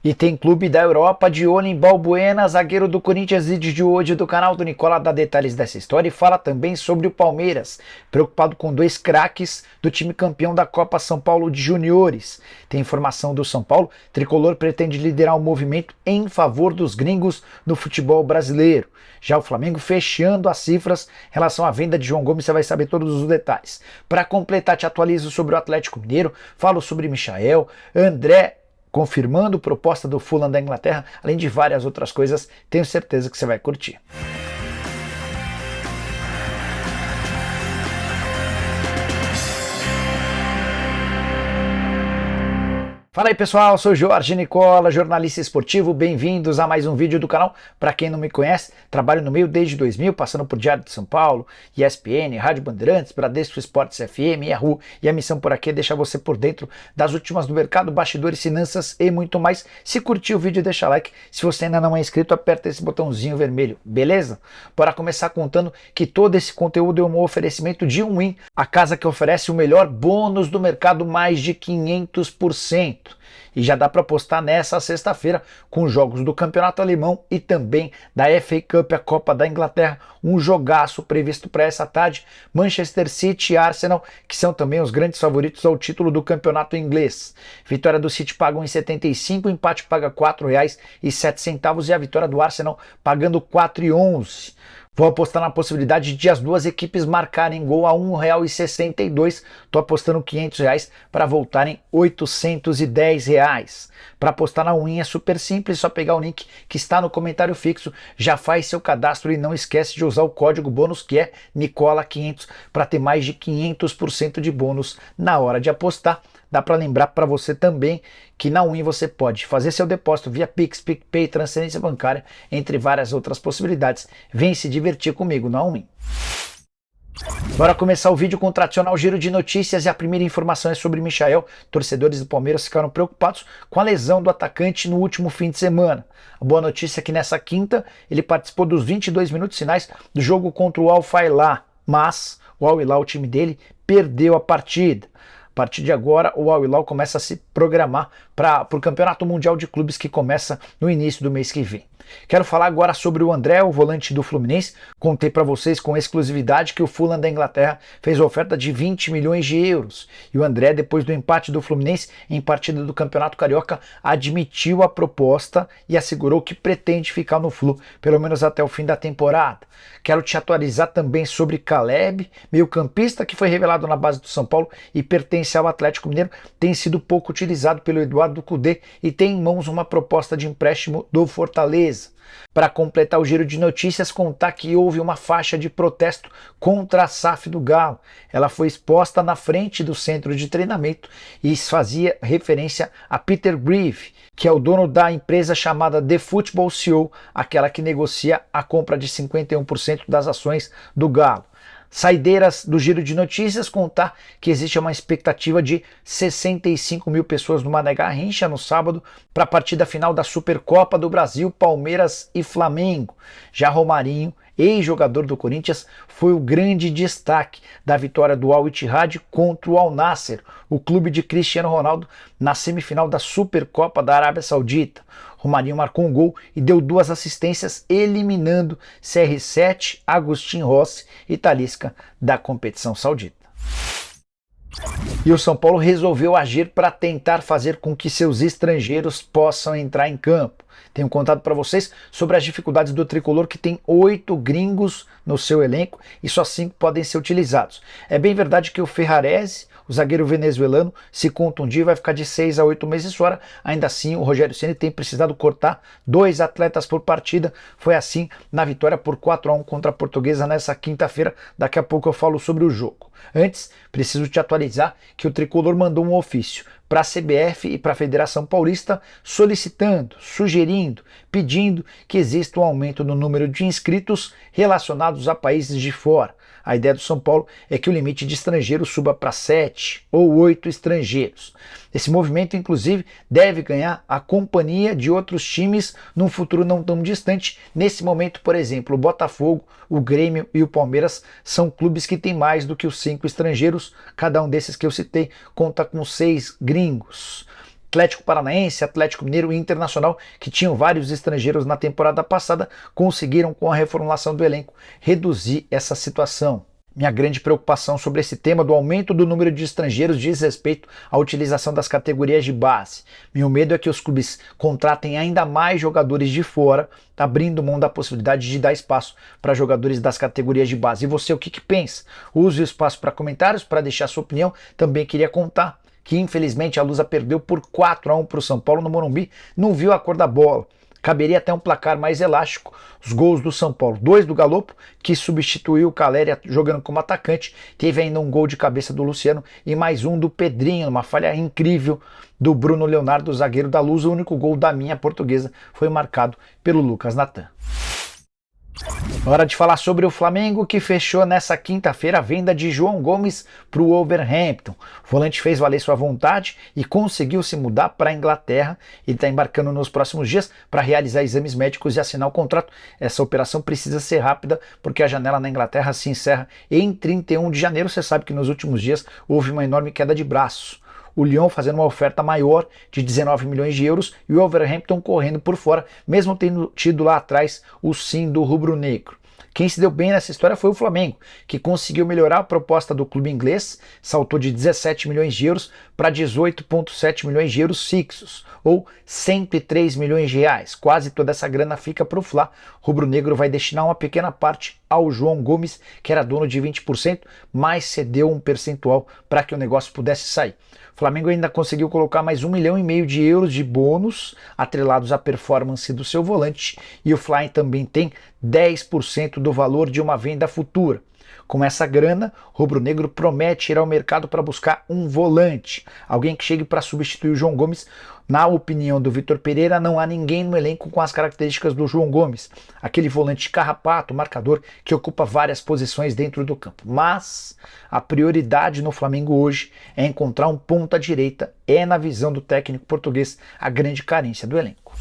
E tem clube da Europa de olho em Balbuena, zagueiro do Corinthians, vídeo de hoje do canal do Nicola dá detalhes dessa história e fala também sobre o Palmeiras, preocupado com dois craques do time campeão da Copa São Paulo de Juniores. Tem informação do São Paulo, Tricolor pretende liderar o movimento em favor dos gringos no futebol brasileiro. Já o Flamengo fechando as cifras em relação à venda de João Gomes, você vai saber todos os detalhes. Para completar, te atualizo sobre o Atlético Mineiro, falo sobre Michael, André, confirmando proposta do Fulham da Inglaterra, além de várias outras coisas, tenho certeza que você vai curtir. Fala aí pessoal, sou Jorge Nicola, jornalista esportivo, bem-vindos a mais um vídeo do canal. Para quem não me conhece, trabalho no meio desde 2000, passando por Diário de São Paulo, ESPN, Rádio Bandeirantes, Bradesco Esportes FM, Yahoo, e a missão por aqui é deixar você por dentro das últimas do mercado, bastidores, finanças e muito mais. Se curtiu o vídeo, deixa like, se você ainda não é inscrito, aperta esse botãozinho vermelho, beleza? Bora começar contando que todo esse conteúdo é um oferecimento de Win, a casa que oferece o melhor bônus do mercado, mais de 500%. E já dá para apostar nessa sexta-feira com jogos do Campeonato Alemão e também da FA Cup, a Copa da Inglaterra, um jogaço previsto para essa tarde, Manchester City e Arsenal, que são também os grandes favoritos ao título do Campeonato Inglês. Vitória do City paga 1,75, empate paga R$ 4,07 e a vitória do Arsenal pagando R$ 4,11. Vou apostar na possibilidade de as duas equipes marcarem gol a R$ 1,62. Estou apostando R$ 500 para voltarem R$ 810. Para apostar na Win é super simples, só pegar o link que está no comentário fixo, já faz seu cadastro e não esquece de usar o código bônus que é Nicola500 para ter mais de 500% de bônus na hora de apostar. Dá para lembrar para você também que na Win você pode fazer seu depósito via Pix, PicPay, transferência bancária, entre várias outras possibilidades. Vem se divertir comigo na Win. Bora começar o vídeo com o tradicional giro de notícias e a primeira informação é sobre Michael. Torcedores do Palmeiras ficaram preocupados com a lesão do atacante no último fim de semana. A boa notícia é que nessa quinta ele participou dos 22 minutos finais do jogo contra o Al-Hilal, mas o Al-Hilal, o time dele, perdeu a partida. A partir de agora, o Al-Hilal começa a se programar para o Campeonato Mundial de Clubes que começa no início do mês que vem. Quero falar agora sobre o André, o volante do Fluminense. Contei para vocês com exclusividade que o Fulham da Inglaterra fez a oferta de 20 milhões de euros. E o André, depois do empate do Fluminense em partida do Campeonato Carioca, admitiu a proposta e assegurou que pretende ficar no Flu, pelo menos até o fim da temporada. Quero te atualizar também sobre Caleb, meio-campista que foi revelado na base do São Paulo e pertence ao Atlético Mineiro, tem sido pouco utilizado pelo Eduardo Cudê e tem em mãos uma proposta de empréstimo do Fortaleza. Para completar o giro de notícias, contar que houve uma faixa de protesto contra a SAF do Galo. Ela foi exposta na frente do centro de treinamento e fazia referência a Peter Grieve, que é o dono da empresa chamada The Football CEO, aquela que negocia a compra de 51% das ações do Galo. Saideiras do giro de notícias, contar que existe uma expectativa de 65 mil pessoas no Mané Garrincha no sábado para a partida final da Supercopa do Brasil, Palmeiras e Flamengo. Já Romarinho, ex-jogador do Corinthians, foi o grande destaque da vitória do Al-Ittihad contra o Al-Nassr, o clube de Cristiano Ronaldo, na semifinal da Supercopa da Arábia Saudita. Romarinho marcou um gol e deu 2 assistências, eliminando CR7, Agustin Rossi e Talisca da competição saudita. E o São Paulo resolveu agir para tentar fazer com que seus estrangeiros possam entrar em campo. Tenho contado para vocês sobre as dificuldades do tricolor, que tem 8 gringos no seu elenco e só 5 podem ser utilizados. É bem verdade que o Ferrarese, o zagueiro venezuelano, se contundir, vai ficar de 6 a 8 meses fora. Ainda assim, o Rogério Ceni tem precisado cortar 2 atletas por partida. Foi assim na vitória por 4-1 contra a Portuguesa nessa quinta-feira. Daqui a pouco eu falo sobre o jogo. Antes, preciso te atualizar que o tricolor mandou um ofício para a CBF e para a Federação Paulista solicitando, sugerindo, pedindo que exista um aumento no número de inscritos relacionados a países de fora. A ideia do São Paulo é que o limite de estrangeiros suba para 7 ou 8 estrangeiros. Esse movimento, inclusive, deve ganhar a companhia de outros times num futuro não tão distante. Nesse momento, por exemplo, o Botafogo, o Grêmio e o Palmeiras são clubes que têm mais do que os 5 estrangeiros. Cada um desses que eu citei conta com 6 gringos. Atlético Paranaense, Atlético Mineiro e Internacional, que tinham vários estrangeiros na temporada passada, conseguiram, com a reformulação do elenco, reduzir essa situação. Minha grande preocupação sobre esse tema do aumento do número de estrangeiros diz respeito à utilização das categorias de base. Meu medo é que os clubes contratem ainda mais jogadores de fora, abrindo mão da possibilidade de dar espaço para jogadores das categorias de base. E você, o que pensa? Use o espaço para comentários, para deixar sua opinião. Também queria contar que infelizmente a Lusa perdeu por 4-1 para o São Paulo no Morumbi, não viu a cor da bola. Caberia até um placar mais elástico. Os gols do São Paulo, 2 do Galopo, que substituiu o Caleri jogando como atacante, teve ainda um gol de cabeça do Luciano e mais um do Pedrinho, uma falha incrível do Bruno Leonardo, zagueiro da Luz. O único gol da minha portuguesa foi marcado pelo Lucas Natan. Hora de falar sobre o Flamengo, que fechou nessa quinta-feira a venda de João Gomes para o Wolverhampton. O volante fez valer sua vontade e conseguiu se mudar para a Inglaterra. Ele está embarcando nos próximos dias para realizar exames médicos e assinar o contrato. Essa operação precisa ser rápida porque a janela na Inglaterra se encerra em 31 de janeiro. Você sabe que nos últimos dias houve uma enorme queda de braço. O Lyon fazendo uma oferta maior de 19 milhões de euros e o Wolverhampton correndo por fora, mesmo tendo tido lá atrás o sim do rubro-negro. Quem se deu bem nessa história foi o Flamengo, que conseguiu melhorar a proposta do clube inglês, saltou de 17 milhões de euros para 18,7 milhões de euros fixos, ou 103 milhões de reais. Quase toda essa grana fica para o Fla. O rubro-negro vai destinar uma pequena parte ao João Gomes, que era dono de 20%, mas cedeu um percentual para que o negócio pudesse sair. O Flamengo ainda conseguiu colocar mais 1,5 milhão de euros de bônus atrelados à performance do seu volante, e o Fly também tem 10% do valor de uma venda futura. Com essa grana, o rubro-negro promete ir ao mercado para buscar um volante, alguém que chegue para substituir o João Gomes. Na opinião do Vitor Pereira, não há ninguém no elenco com as características do João Gomes, aquele volante carrapato, marcador, que ocupa várias posições dentro do campo. Mas a prioridade no Flamengo hoje é encontrar um ponta-direita, na visão do técnico português, a grande carência do elenco.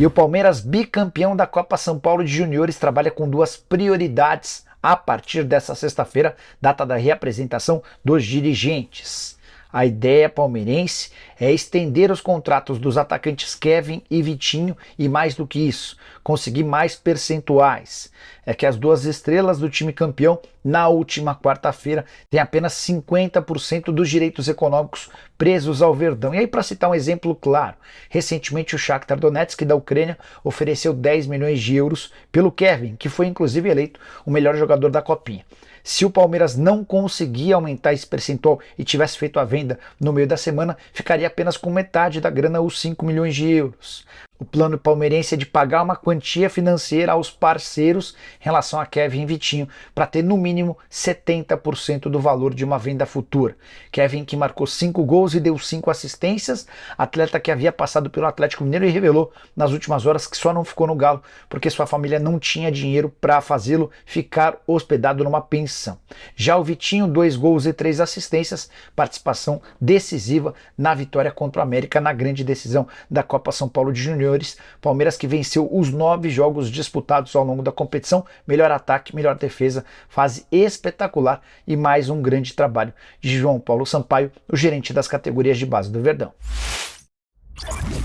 E o Palmeiras, bicampeão da Copa São Paulo de Juniores, trabalha com duas prioridades a partir dessa sexta-feira, data da reapresentação dos dirigentes. A ideia palmeirense é estender os contratos dos atacantes Kevin e Vitinho e, mais do que isso, conseguir mais percentuais. É que as duas estrelas do time campeão, na última quarta-feira, têm apenas 50% dos direitos econômicos presos ao Verdão. E aí, para citar um exemplo claro, recentemente o Shakhtar Donetsk da Ucrânia ofereceu 10 milhões de euros pelo Kevin, que foi inclusive eleito o melhor jogador da Copinha. Se o Palmeiras não conseguir aumentar esse percentual e tivesse feito a venda no meio da semana, ficaria apenas com metade da grana, os 5 milhões de euros. O plano palmeirense é de pagar uma quantia financeira aos parceiros em relação a Kevin e Vitinho, para ter no mínimo 70% do valor de uma venda futura. Kevin, que marcou 5 gols e deu 5 assistências, atleta que havia passado pelo Atlético Mineiro e revelou nas últimas horas que só não ficou no Galo porque sua família não tinha dinheiro para fazê-lo ficar hospedado numa pensão. Já o Vitinho, 2 gols e 3 assistências, participação decisiva na vitória contra o América na grande decisão da Copa São Paulo de Juniores. Palmeiras que venceu os 9 jogos disputados ao longo da competição, melhor ataque, melhor defesa, fase espetacular e mais um grande trabalho de João Paulo Sampaio, o gerente das categorias de base do Verdão.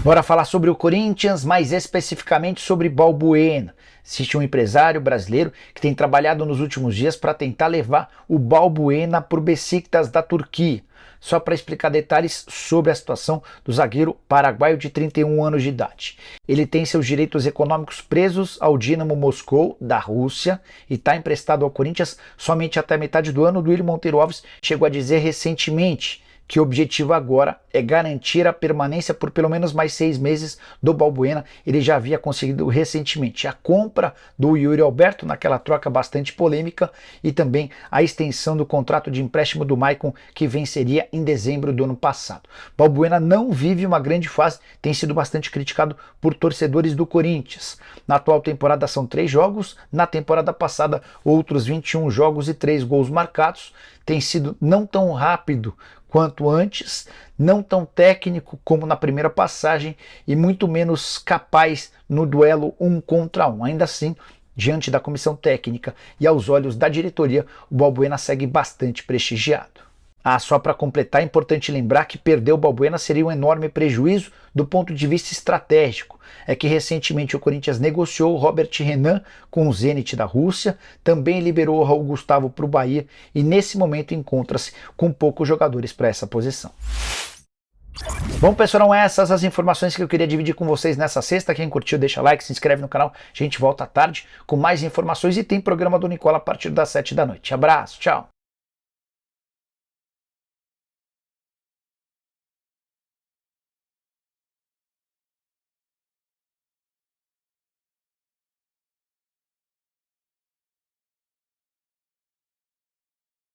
Bora falar sobre o Corinthians, mais especificamente sobre Balbuena. Existe um empresário brasileiro que tem trabalhado nos últimos dias para tentar levar o Balbuena para o Beşiktaş da Turquia. Só para explicar detalhes sobre a situação do zagueiro paraguaio de 31 anos de idade. Ele tem seus direitos econômicos presos ao Dinamo Moscou, da Rússia, e está emprestado ao Corinthians somente até a metade do ano. O Duílio Monteiro Alves chegou a dizer recentemente que o objetivo agora é garantir a permanência por pelo menos mais 6 meses do Balbuena. Ele já havia conseguido recentemente a compra do Yuri Alberto, naquela troca bastante polêmica, e também a extensão do contrato de empréstimo do Maicon, que venceria em dezembro do ano passado. Balbuena não vive uma grande fase, tem sido bastante criticado por torcedores do Corinthians. Na atual temporada são 3 jogos, na temporada passada outros 21 jogos e 3 gols marcados. Tem sido não tão rápido quanto antes, não tão técnico como na primeira passagem e muito menos capaz no duelo 1 contra 1. Ainda assim, diante da comissão técnica e aos olhos da diretoria, o Balbuena segue bastante prestigiado. Só para completar, é importante lembrar que perder o Balbuena seria um enorme prejuízo do ponto de vista estratégico. É que recentemente o Corinthians negociou o Robert Renan com o Zenit da Rússia, também liberou o Raul Gustavo para o Bahia e nesse momento encontra-se com poucos jogadores para essa posição. Bom, pessoal, eram essas as informações que eu queria dividir com vocês nessa sexta. Quem curtiu, deixa like, se inscreve no canal. A gente volta à tarde com mais informações e tem programa do Nicola a partir das 7 da noite. Abraço, tchau!